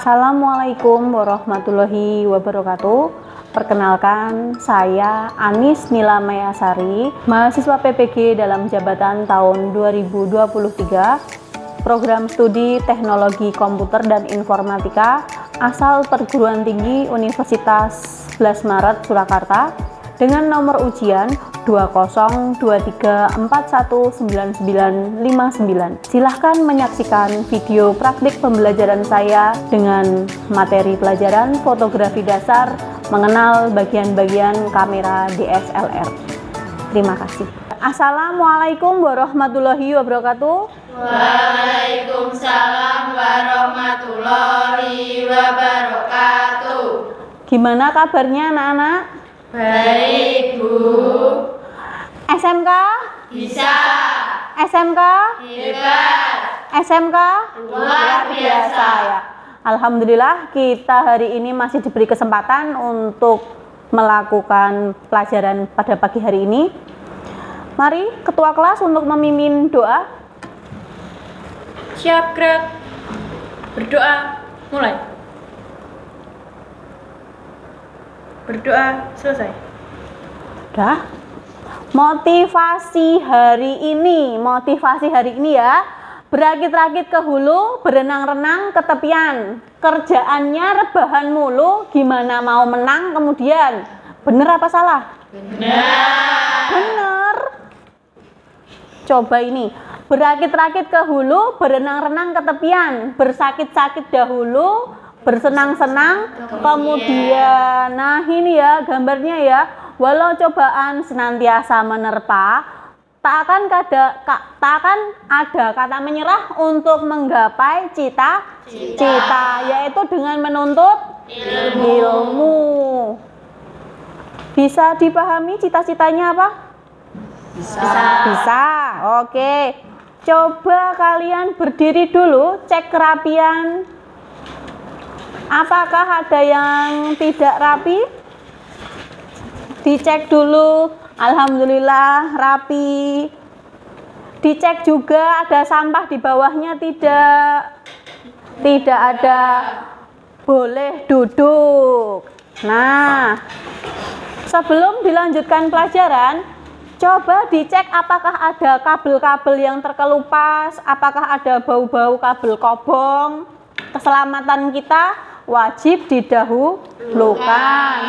Assalamualaikum warahmatullahi wabarakatuh. Perkenalkan, saya Anis Nila Mayasari, mahasiswa PPG dalam jabatan tahun 2023, program studi Teknologi Komputer dan Informatika, asal perguruan tinggi Universitas 11 Maret Surakarta, dengan nomor ujian 2023419959. Silahkan menyaksikan video praktik pembelajaran saya dengan materi pelajaran fotografi dasar mengenal bagian-bagian kamera DSLR. Terima kasih. Assalamualaikum warahmatullahi wabarakatuh. Waalaikumsalam warahmatullahi wabarakatuh. Gimana kabarnya anak-anak? Baik, Bu. SMK? Bisa. SMK? Hebat. SMK? Luar biasa. Ya. Alhamdulillah kita hari ini masih diberi kesempatan untuk melakukan pelajaran pada pagi hari ini. Mari ketua kelas untuk memimpin doa. Siap, gerak. Berdoa, mulai. Berdoa, selesai. Udah. Motivasi hari ini ya. Berakit-rakit ke hulu, berenang-renang ke tepian. Kerjaannya rebahan mulu, gimana mau menang kemudian? Bener apa salah? Bener. Coba ini. Berakit-rakit ke hulu, berenang-renang ke tepian. Bersakit-sakit dahulu, bersenang-senang kemudian. Nah ini ya gambarnya ya, walau cobaan senantiasa menerpa, tak akan ada kata menyerah untuk menggapai cita-cita, yaitu dengan menuntut ilmu. Bisa dipahami cita-citanya apa? Bisa. Oke, coba kalian berdiri dulu, cek kerapian. Apakah ada yang tidak rapi? Dicek dulu. Alhamdulillah rapi. Dicek juga ada sampah di bawahnya tidak? Tidak ada. Boleh duduk. Nah, sebelum dilanjutkan pelajaran, coba dicek apakah ada kabel-kabel yang terkelupas, apakah ada bau-bau kabel kobong. Keselamatan kita wajib didahulukan.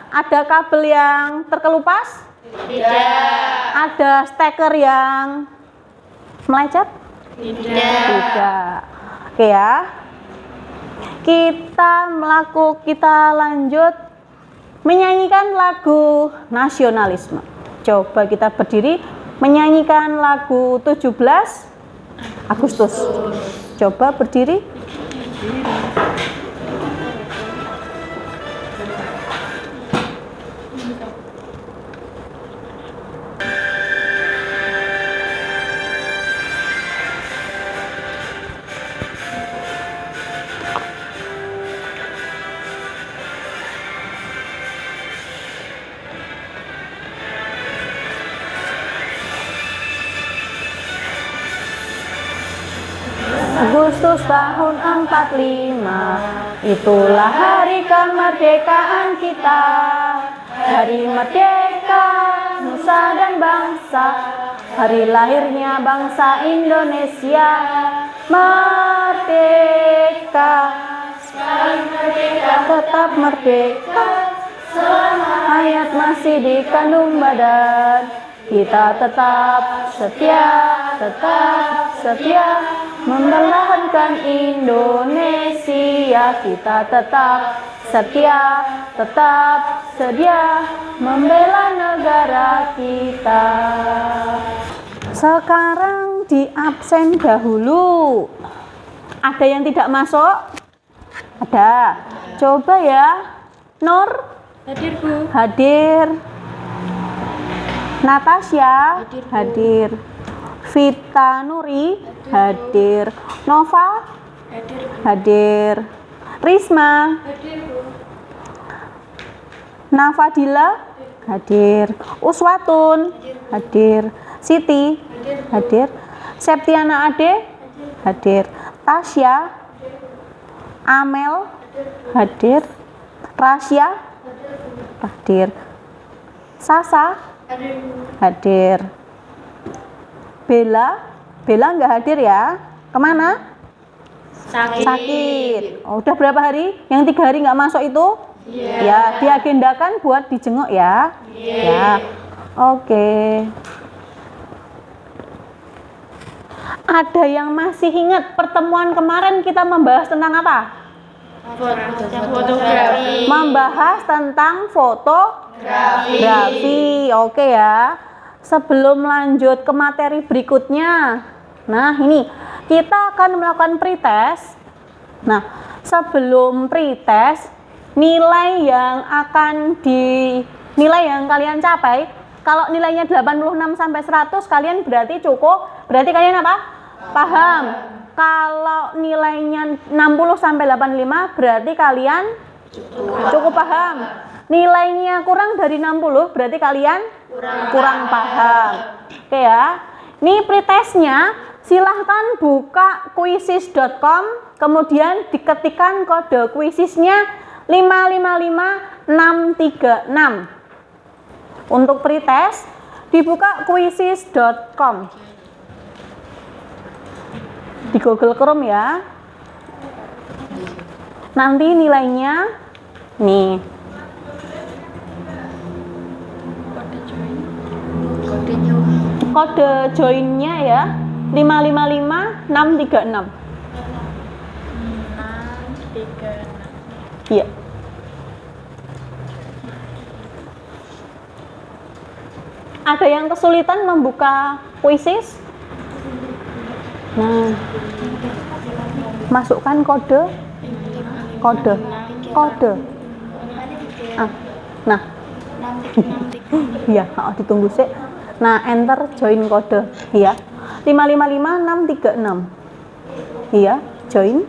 Ada kabel yang terkelupas? Tidak. Ada steker yang melecet? Tidak. Oke ya. Kita lanjut menyanyikan lagu nasionalisme. Coba kita berdiri menyanyikan lagu 17 Agustus. Coba berdiri. Agustus tahun 45, itulah hari kemerdekaan kita. Hari merdeka, nusa dan bangsa, hari lahirnya bangsa Indonesia. Merdeka, tetap merdeka, selama hayat masih dikandung badan. Kita tetap setia mempertahankan Indonesia. Kita tetap sedia membela negara kita. Sekarang di absen dahulu. Ada yang tidak masuk? Ada. Coba ya. Nur? Hadir, Bu. Hadir. Natasha? Hadir. Vita Nuri? Hadir. Nova? Hadir. Risma? Hadir, Bu. Nafadila? Hadir. Uswatun? Hadir. Siti? Hadir. Septiana Ade? Hadir. Tasya? Amel hadir. Rasya hadir. Sasa hadir. Bella nggak hadir ya. Kemana? Sakit. Oh, udah berapa hari? Yang 3 hari nggak masuk itu? Ya, diagendakan buat dijenguk ya. Ya. Oke. Ada yang masih ingat pertemuan kemarin kita membahas tentang apa? Fotografi. Membahas tentang fotografi. Oke ya. Sebelum lanjut ke materi berikutnya. Nah, ini kita akan melakukan pretest. Nah, sebelum pretest, nilai yang kalian capai, kalau nilainya 86 sampai 100 kalian berarti cukup. Berarti kalian apa? Paham. Kalau nilainya 60 sampai 85 berarti kalian cukup paham. Nilainya kurang dari 60 berarti kalian kurang paham. Oke ya. Ini pretestnya, silahkan buka quizzes.com, kemudian diketikkan kode quizesnya 555636. Untuk pretest dibuka quizzes.com di Google Chrome ya. Nanti nilainya nih. Kode joinnya ya 555636. 636. Iya. Ada yang kesulitan membuka quizzes? Nah, masukkan kode. Nah, iya, ditunggu sih. Nah, enter join kode, iya. 555636. Iya, join.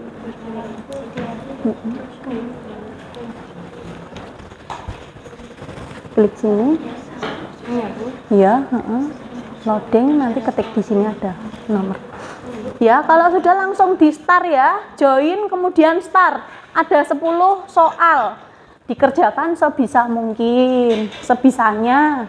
Klik sini. Iya, loading, nanti ketik di sini ada nomor. Ya, kalau sudah langsung di start ya, join kemudian start. Ada 10 soal. Dikerjakan sebisa mungkin, sebisanya.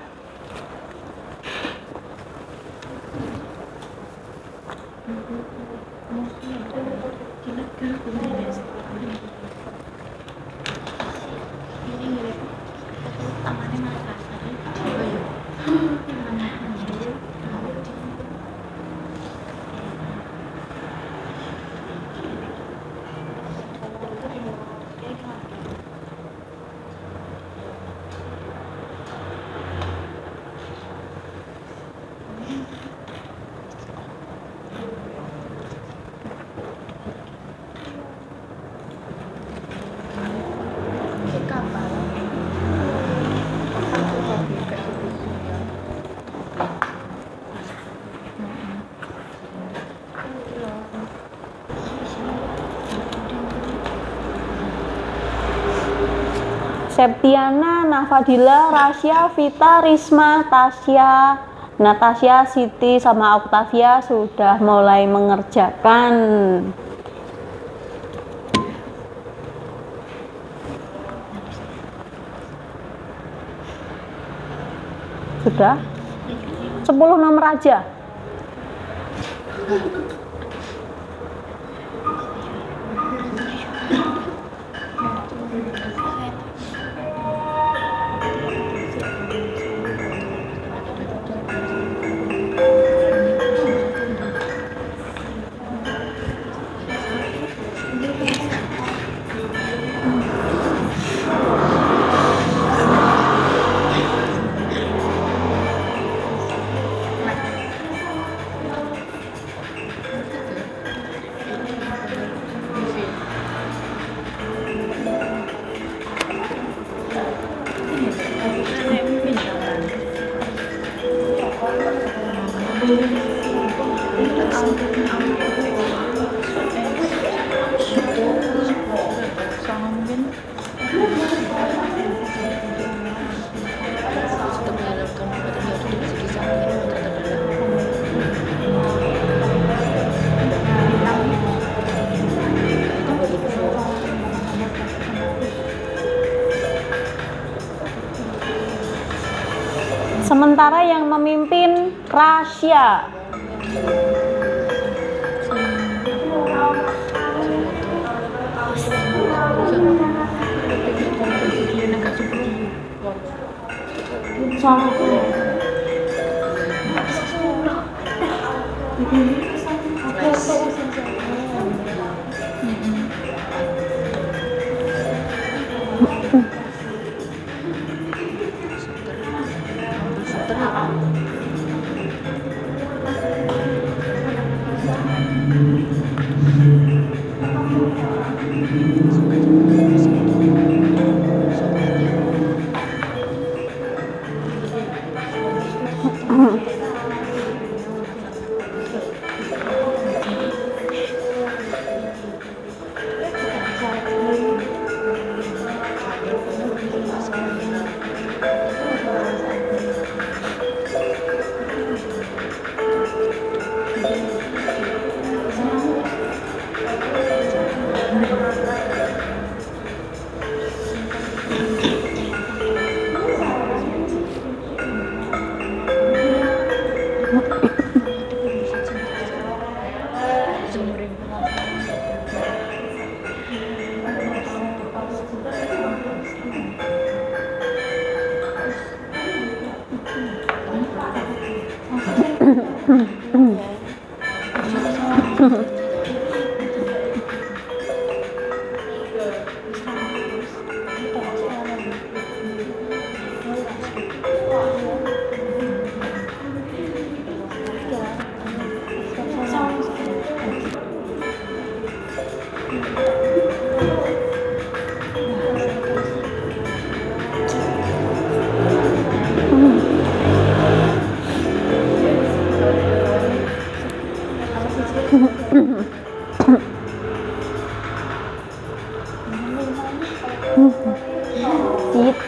Septiana, Nafadila, Rasya, Vita, Risma, Tasya, Natasha, Siti, sama Octavia sudah mulai mengerjakan. Sudah? 10 nomor aja. Rasya.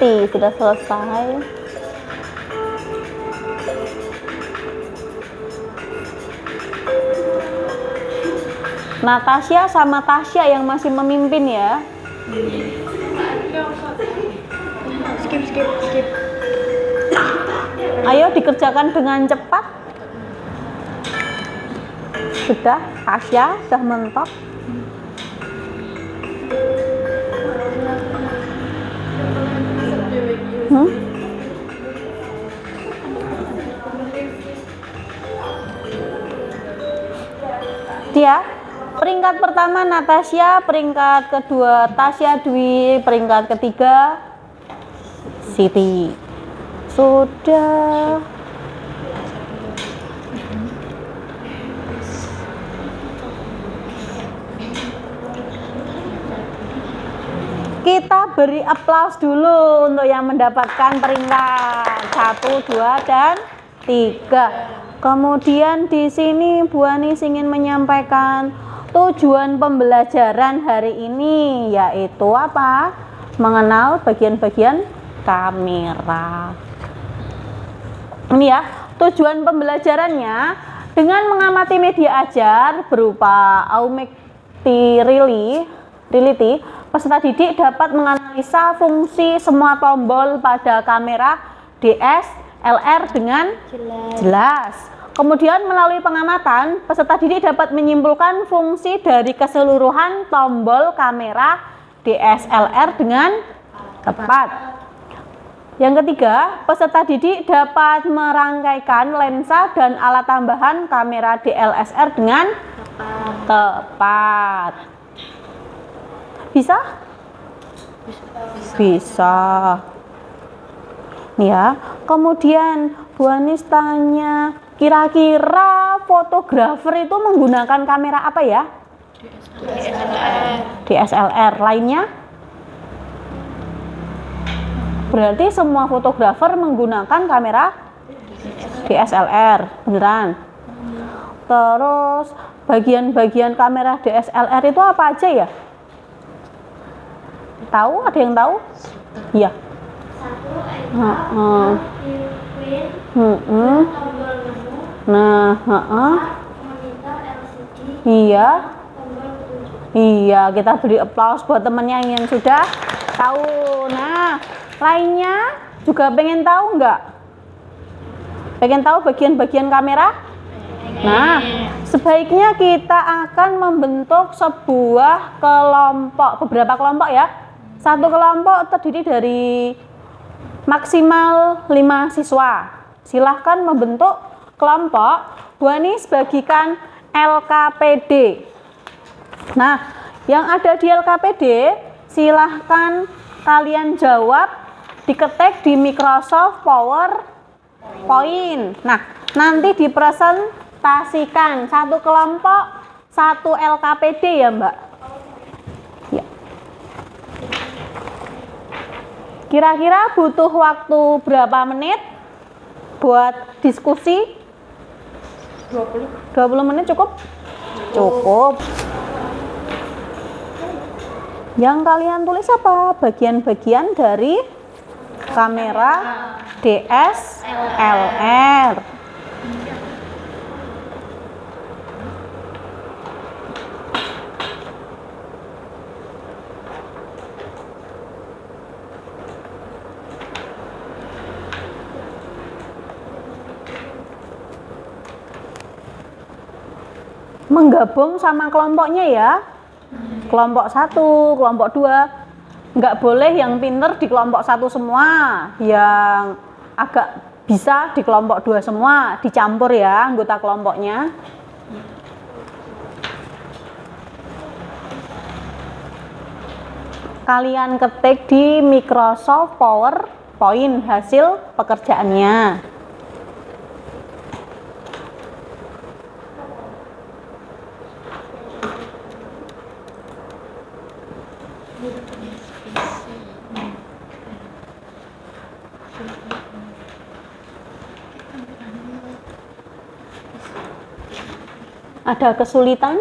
Siti sudah selesai. Natasha sama Tasya yang masih memimpin ya. Skip. Ayo dikerjakan dengan cepat. Sudah, Tasya sudah mentok. Dia peringkat pertama Natasha, peringkat kedua Tasya Dwi, peringkat ketiga Siti. Sudah. Kita beri aplaus dulu untuk yang mendapatkan peringkat 1, 2, dan 3. Kemudian di sini Bu Anis ingin menyampaikan tujuan pembelajaran hari ini, yaitu apa? Mengenal bagian-bagian kamera. Ini ya, tujuan pembelajarannya dengan mengamati media ajar berupa augmented reality, peserta didik dapat menganalisa fungsi semua tombol pada kamera DSLR dengan jelas. Kemudian melalui pengamatan, peserta didik dapat menyimpulkan fungsi dari keseluruhan tombol kamera DSLR dengan tepat. Yang ketiga, peserta didik dapat merangkaikan lensa dan alat tambahan kamera DSLR dengan tepat. Bisa? Bisa. Nih ya. Kemudian Bu Anis tanya, kira-kira fotografer itu menggunakan kamera apa ya? DSLR. Lainnya? Berarti semua fotografer menggunakan kamera DSLR, beneran? Terus bagian-bagian kamera DSLR itu apa aja ya? Tahu? Ada yang tahu? Iya. Nah, iya. Iya, kita beri aplaus buat temennya yang sudah tahu. Nah, lainnya juga pengen tahu nggak? Pengen tahu bagian-bagian kamera? Nah, sebaiknya kita akan membentuk sebuah kelompok, beberapa kelompok ya. Satu kelompok terdiri dari maksimal 5 siswa. Silahkan membentuk kelompok. Bu Anis bagikan LKPD. Nah, yang ada di LKPD silahkan kalian jawab, diketik di Microsoft PowerPoint. Nah, nanti dipresentasikan satu kelompok, satu LKPD ya Mbak. Ya. Kira-kira butuh waktu berapa menit buat diskusi? 20 menit cukup? Cukup. Yang kalian tulis apa? Bagian-bagian dari kamera DSLR. Menggabung sama kelompoknya ya. Kelompok 1, kelompok 2. Nggak boleh yang pinter di kelompok 1 semua, yang agak bisa di kelompok 2 semua, dicampur ya anggota kelompoknya. Kalian ketik di Microsoft PowerPoint hasil pekerjaannya. Ada kesulitan?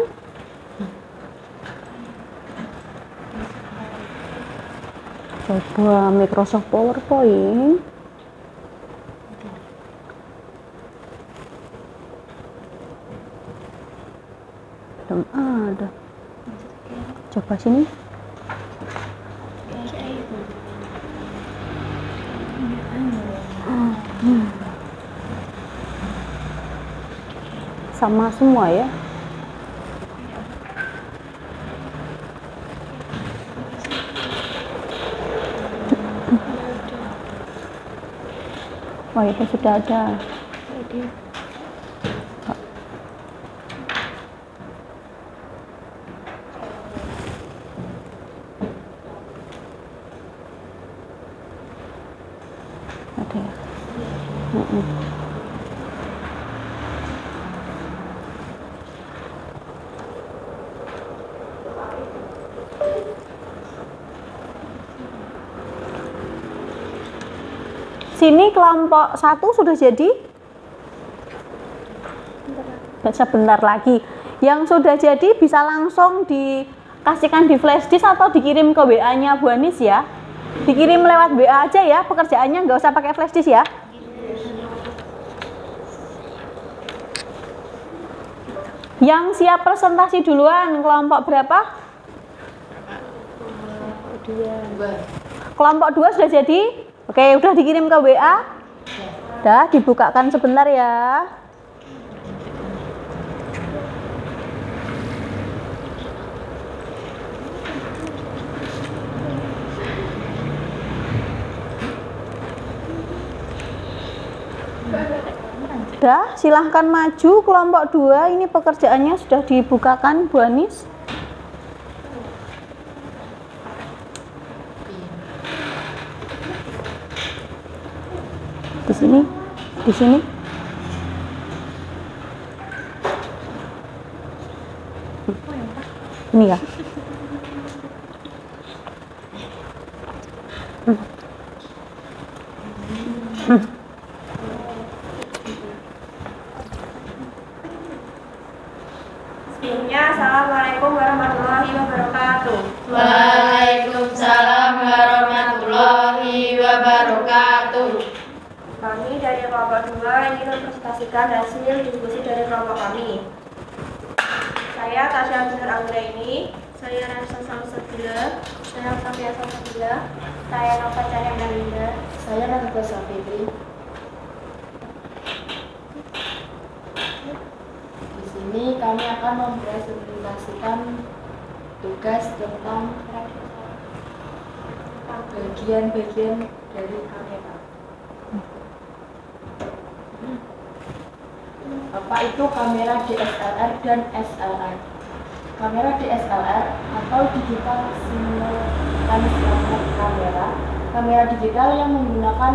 Coba Microsoft PowerPoint. Belum ada. Coba sini. Sama semua ya. Oh, itu sudah ada. Ada ya. Sini kelompok 1 sudah jadi? Sebentar lagi. Yang sudah jadi bisa langsung dikasihkan di flash disk atau dikirim ke WA-nya Bu Anis ya. Dikirim lewat WA aja ya, pekerjaannya nggak usah pakai flash disk ya. Yang siap presentasi duluan, kelompok berapa? Kelompok 2 sudah jadi? Oke, udah dikirim ke WA? Udah, dibukakan sebentar ya. Udah, silahkan maju kelompok 2. Ini pekerjaannya sudah dibukakan Bu Anis. Di sini, di sini. Ini ya. Sebelumnya, Assalamualaikum warahmatullahi wabarakatuh. Waalaikumsalam warahmatullahi wabarakatuh. Kami dari kelompok 2 ingin mempresentasikan hasil diskusi dari kelompok kami. Saya Tasya Binur Anggraini. Saya Rasa Salsabila. Saya Safia Salsabila. Saya Nova Cahya Nalinda. Saya Nafisa Fitri. sini kami akan mempresentasikan tugas tentang bagian-bagian dari kamera. Apa itu kamera DSLR dan SLR? Kamera DSLR atau digital simultaneous kamera, kamera digital yang menggunakan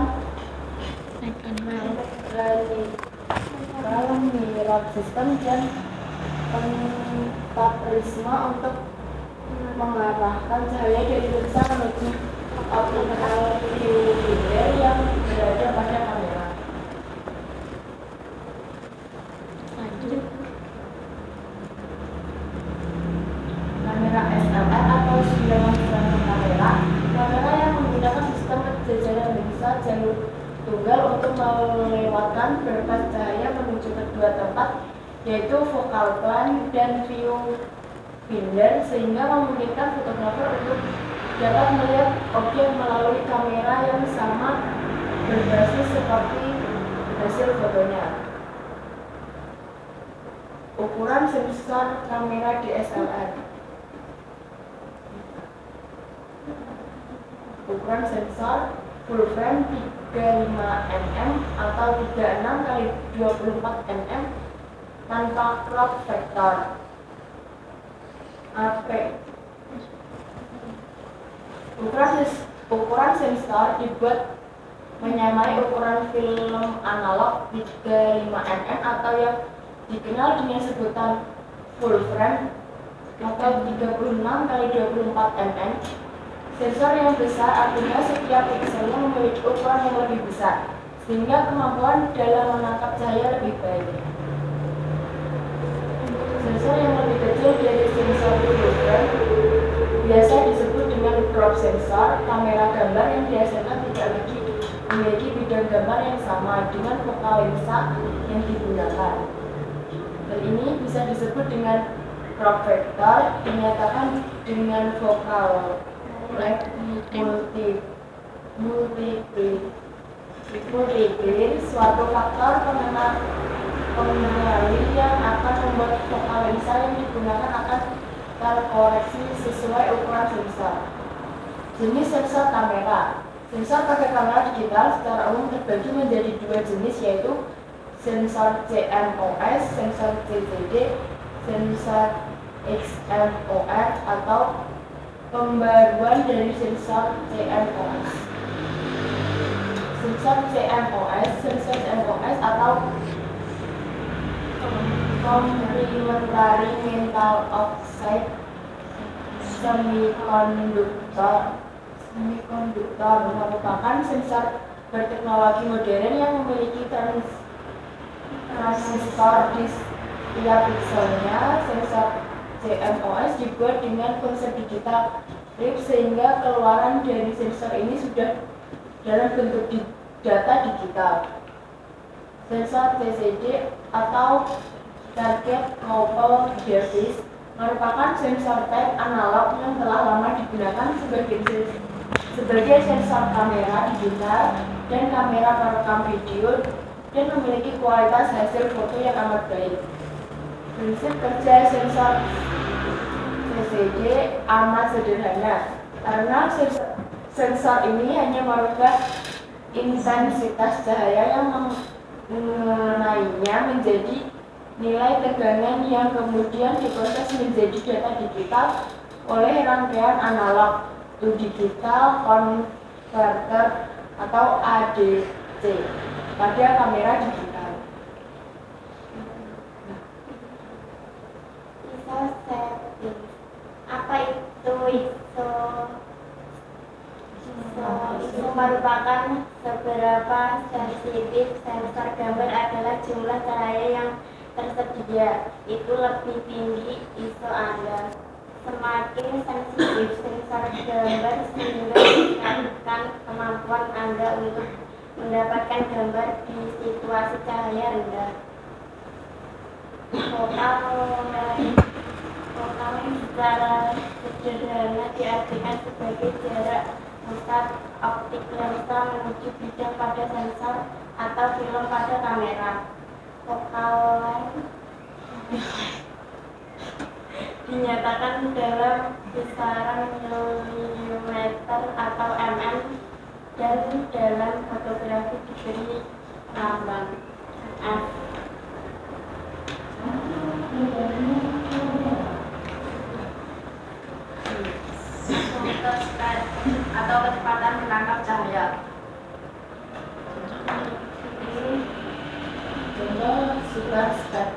mirror system dan pentaprprisma untuk mengarahkan cahaya dari lensa menuju optical viewfinder yang berada pada kamera. Kamera SLR atau simultaneous kamera, kamera yang menggunakan sistem jajaran lensa jalur tunggal untuk melewatkan berkas cahaya menuju kedua tempat, yaitu focal plane dan viewfinder, sehingga memungkinkan fotografer untuk dapat melihat objek melalui kamera yang sama berbasis seperti hasil fotonya. Ukuran sensor kamera DSLR. Ukuran sensor full frame 35 mm atau 36 kali 24 mm tanpa crop factor. AP. Ukuran sensor dibuat menyamai ukuran film analog 35 mm atau yang dikenal dengan sebutan full frame atau 36 kali 24 mm. Sensor yang besar artinya setiap pikselnya memiliki ukuran yang lebih besar, sehingga kemampuan dalam menangkap cahaya lebih baik. Sensor yang lebih kecil dari sensor full frame biasa disebut dengan crop sensor. Kamera gambar yang biasanya tidak lagi memiliki bidang gambar yang sama dengan focal lensa yang digunakan. Hal ini bisa disebut dengan crop factor, dinyatakan dengan focal multiplane suatu faktor pengendali yang akan membuat focal lensa yang digunakan akan terkoreksi sesuai ukuran sensor. Jenis sensor kamera. Sensor pada kamera digital secara umum terbagi menjadi dua jenis, yaitu sensor CMOS, sensor CCD, sensor XMOS atau pembaruan dari sensor CMOS. Sensor CMOS atau complementary metal oxide semikonduktor merupakan sensor berteknologi modern yang memiliki transistor di setiap pikselnya. Sensor CMOS dibuat dengan konsep digital strip, sehingga keluaran dari sensor ini sudah dalam bentuk data digital. Sensor CCD atau target coupled device merupakan sensor type analog yang telah lama digunakan sebagai sensor kamera digital dan kamera perekam video dan memiliki kualitas hasil foto yang amat baik. Prinsip kerja sensor CCD amat sederhana karena sensor ini hanya merubah intensitas cahaya yang mengenainya menjadi nilai tegangan yang kemudian diproses menjadi data digital oleh rangkaian analog to digital converter atau ADC pada kamera digital. ISO setting. Apa itu ISO? ISO merupakan seberapa sensitif sensor gambar adalah jumlah cahaya yang tersedia. Itu lebih tinggi ISO Anda. Semakin sensitif sensor gambar, sehingga meningkatkan kemampuan Anda untuk mendapatkan gambar di situasi cahaya rendah. Focal secara sederhana diartikan sebagai jarak pusat optik lensa menuju bidang pada sensor atau film pada kamera. Focal length dinyatakan dalam kisaran milimeter atau mm dan dalam fotografi diberi lambang F. Atau kecepatan menangkap cahaya. Contoh super step.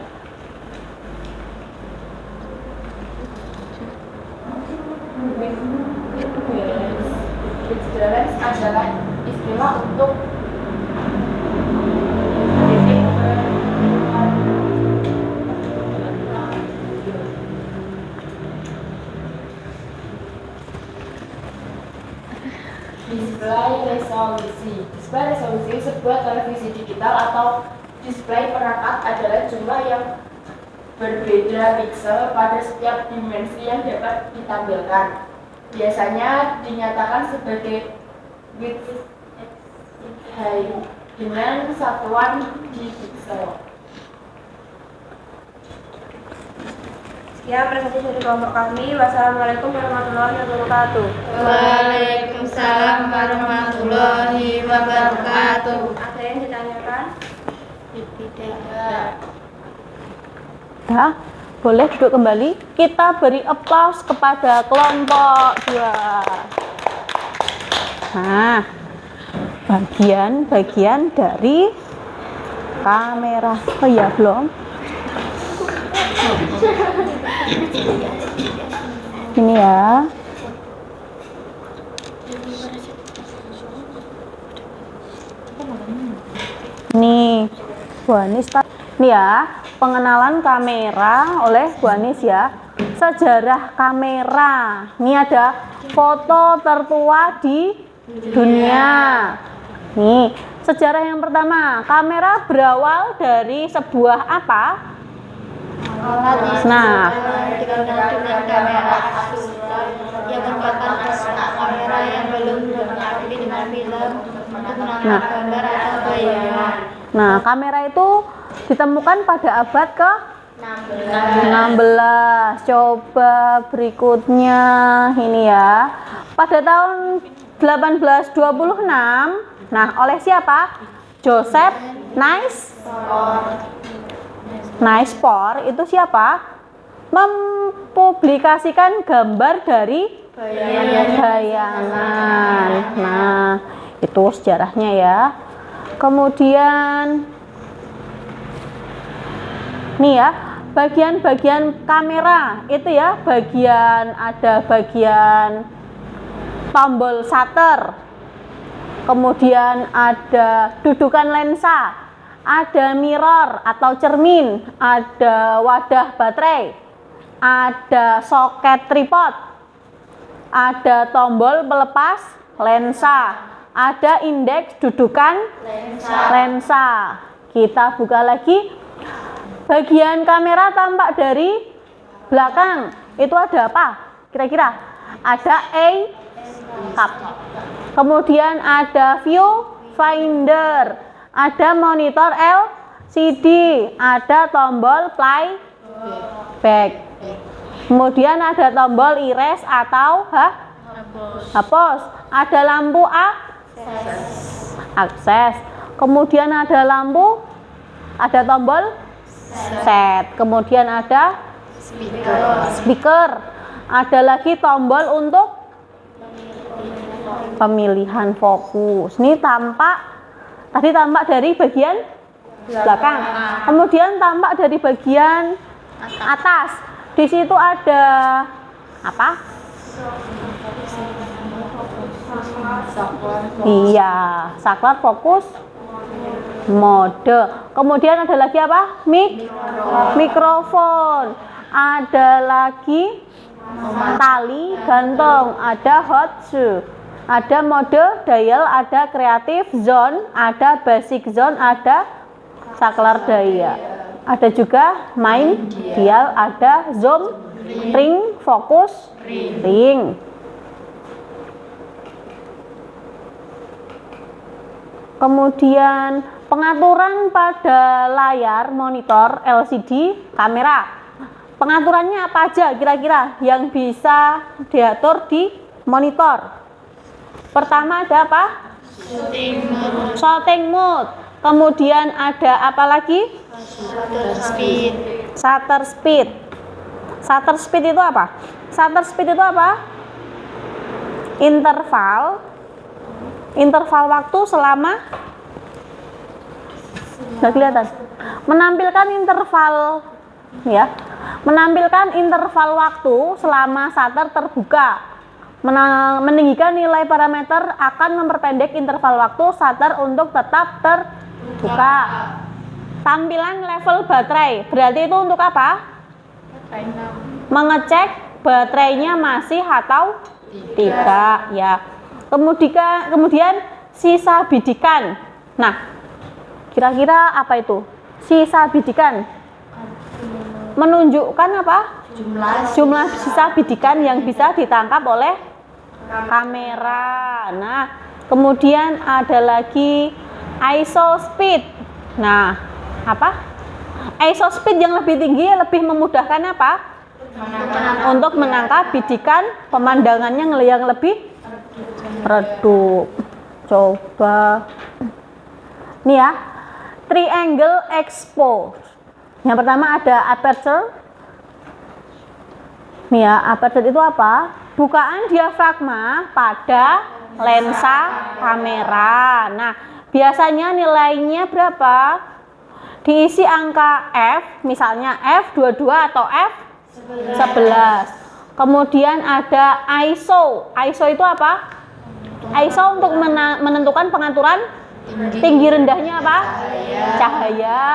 Width balance adalah istilah untuk display resolusi. Display resolusi sebuah televisi digital atau display perangkat adalah jumlah yang berbeda piksel pada setiap dimensi yang dapat ditampilkan. Biasanya dinyatakan sebagai width height dengan satuan di piksel. Sekian presentasi dari kelompok kami. Wassalamualaikum warahmatullahi wabarakatuh. Waalaikumsalam warahmatullahi wabarakatuh. Ada yang ditanyakan? Tidak. Ya, boleh duduk kembali. Kita beri aplaus kepada kelompok 2. Nah, bagian-bagian dari kamera. Oh ya, belum. Ini ya. Nih, Bu Anis. Nih ya, pengenalan kamera oleh Bu Anis ya. Sejarah kamera. Ini ada foto tertua di dunia. Nih, sejarah yang pertama, kamera berawal dari sebuah apa? Nah, dikenal dengan kamera yang merupakan alat kamera yang belum dilengkapi dengan film untuk menangkap gambar atau bayangan. Nah, kamera itu ditemukan pada abad ke 16. Coba berikutnya ini ya. Pada tahun 1826, nah oleh siapa? Joseph Naismith itu siapa? Mempublikasikan gambar dari bayangan. Nah, itu sejarahnya ya. Kemudian nih ya, bagian-bagian kamera itu ya, ada bagian tombol shutter. Kemudian ada dudukan lensa, ada mirror atau cermin, ada wadah baterai, ada soket tripod, ada tombol pelepas lensa, ada indeks dudukan lensa. Kita buka lagi. Bagian kamera tampak dari belakang. Itu ada apa? Kira-kira? Ada cup. Kemudian ada viewfinder, ada monitor LCD, ada tombol playback. Kemudian ada tombol erase atau hapus. Ada lampu akses. Kemudian ada tombol set. Kemudian ada speaker. Ada lagi tombol untuk pemilihan fokus. Ini tadi tampak dari bagian belakang. Kemudian tampak dari bagian atas. Di situ ada apa? Iya, saklar fokus mode. Kemudian ada lagi apa? Mikrofon. Ada lagi tali gantung, ada hot shoe, ada mode dial, ada creative zone, ada basic zone, ada saklar daya, ada juga main dial, ada zoom, ring, fokus, ring. Kemudian pengaturan pada layar monitor LCD kamera. Pengaturannya apa aja kira-kira yang bisa diatur di monitor? Pertama ada apa? Shooting mode. Kemudian ada apa lagi? Speed. Shutter speed. Shutter speed itu apa? Shutter speed itu apa? Interval waktu selama, nggak kelihatan, menampilkan interval, ya, menampilkan interval waktu selama shutter terbuka. Meninggikan nilai parameter akan memperpendek interval waktu shutter untuk tetap terbuka. Tampilan level baterai berarti itu untuk apa? Mengecek baterainya masih atau tidak, ya. Kemudian sisa bidikan. Nah, kira-kira apa itu? Sisa bidikan menunjukkan apa? Jumlah sisa bidikan yang bisa ditangkap oleh kamera. Nah, kemudian ada lagi ISO speed. Nah, apa? ISO speed yang lebih tinggi lebih memudahkan apa? Untuk menangkap bidikan pemandangannya yang lebih redup. Coba nih ya, triangle expose. Yang pertama ada aperture. Nih ya, aperture itu apa? Bukaan diafragma pada lensa kamera. Nah, biasanya nilainya berapa? Diisi angka F, misalnya F22 atau F11. Kemudian ada ISO. ISO itu apa? ISO untuk menentukan pengaturan tinggi rendahnya apa? Cahaya.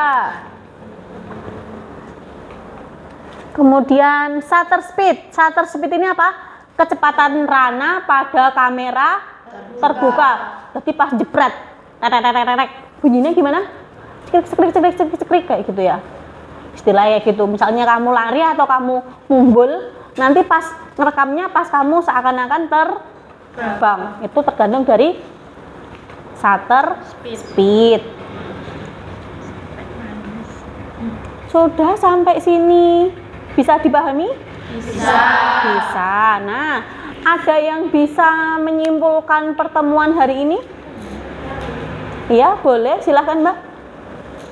Kemudian shutter speed. Shutter speed ini apa? Kecepatan rana pada kamera terbuka. Jadi pas jepret, bunyinya gimana? Cekrik kayak gitu ya. Istilahnya gitu. Misalnya kamu lari atau kamu mumbul, nanti pas ngerekamnya pas kamu seakan-akan terbang. Itu tergantung dari shutter speed. Sudah sampai sini. Bisa dipahami? Bisa. Nah, ada yang bisa menyimpulkan pertemuan hari ini? Iya, boleh. Silahkan, Mbak.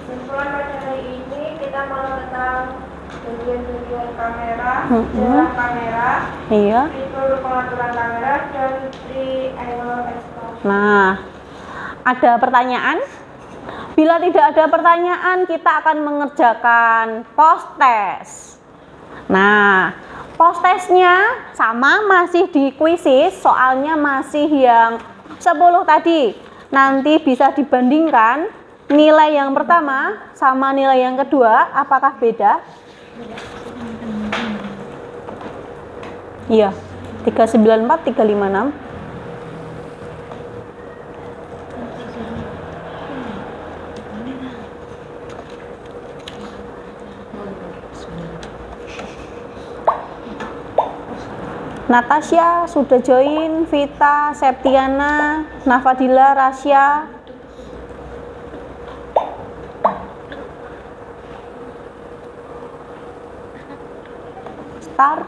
Kesimpulan pada hari ini kita mau tentang bagian-bagian kamera, jarak kamera, Iya. fitur pengaturan kamera, dan triangle expose. Nah, ada pertanyaan? Bila tidak ada pertanyaan, kita akan mengerjakan post test. Nah, post testnya sama, masih di kuisis, soalnya masih yang 10 tadi. Nanti bisa dibandingkan nilai yang pertama sama nilai yang kedua, apakah beda? Iya, 394, 356. Natasha sudah join, Vita, Septiana, Nafadila, Rasya. Star.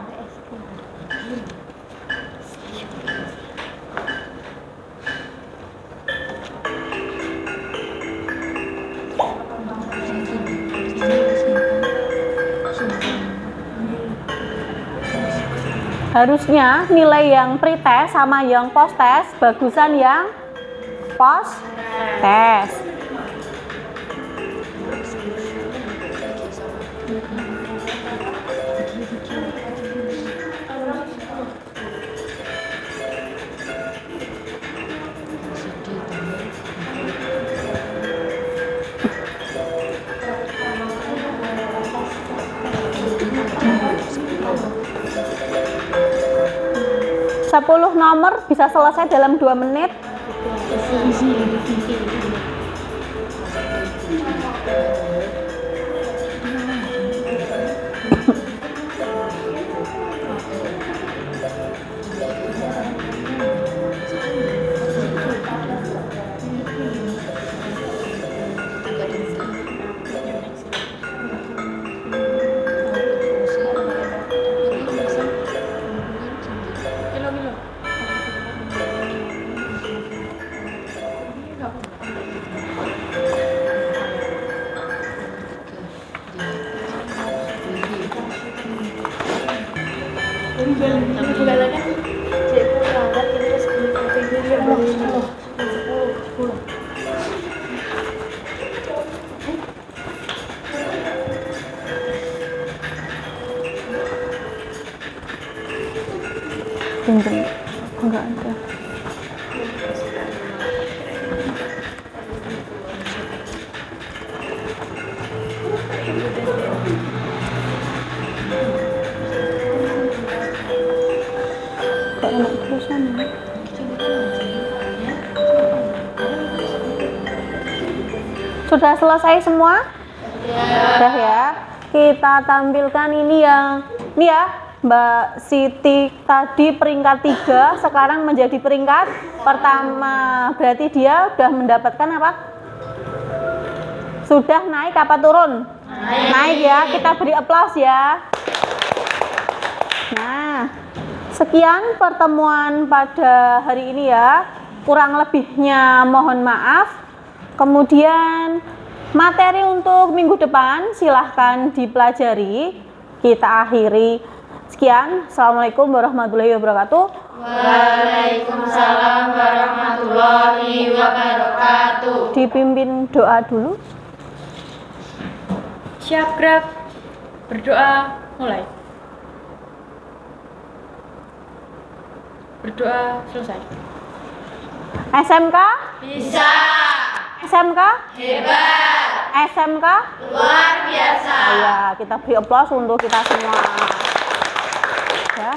Harusnya nilai yang pre-test sama yang post-test bagusan yang post-test. Sepuluh nomor bisa selesai dalam 2 menit. Segala kan jadi perangkat terus beli 10. Pinjam. Enggak ada. Kok enak tulisan ya? Sudah selesai semua? Sudah ya. Kita tampilkan ini ya Mbak Siti tadi peringkat 3, sekarang menjadi peringkat pertama. Berarti dia sudah mendapatkan apa? Sudah naik apa turun? Naik ya, kita beri aplaus ya. Nah, sekian pertemuan pada hari ini ya. Kurang lebihnya mohon maaf. Kemudian materi untuk minggu depan silahkan dipelajari. Kita akhiri. Sekian. Assalamualaikum warahmatullahi wabarakatuh. Waalaikumsalam warahmatullahi wabarakatuh. Dipimpin doa dulu. Siap gerak, berdoa mulai. Berdoa selesai. SMK? Bisa. SMK? Hebat. SMK? Luar biasa. Ya, kita beri aplaus untuk kita semua. Ya.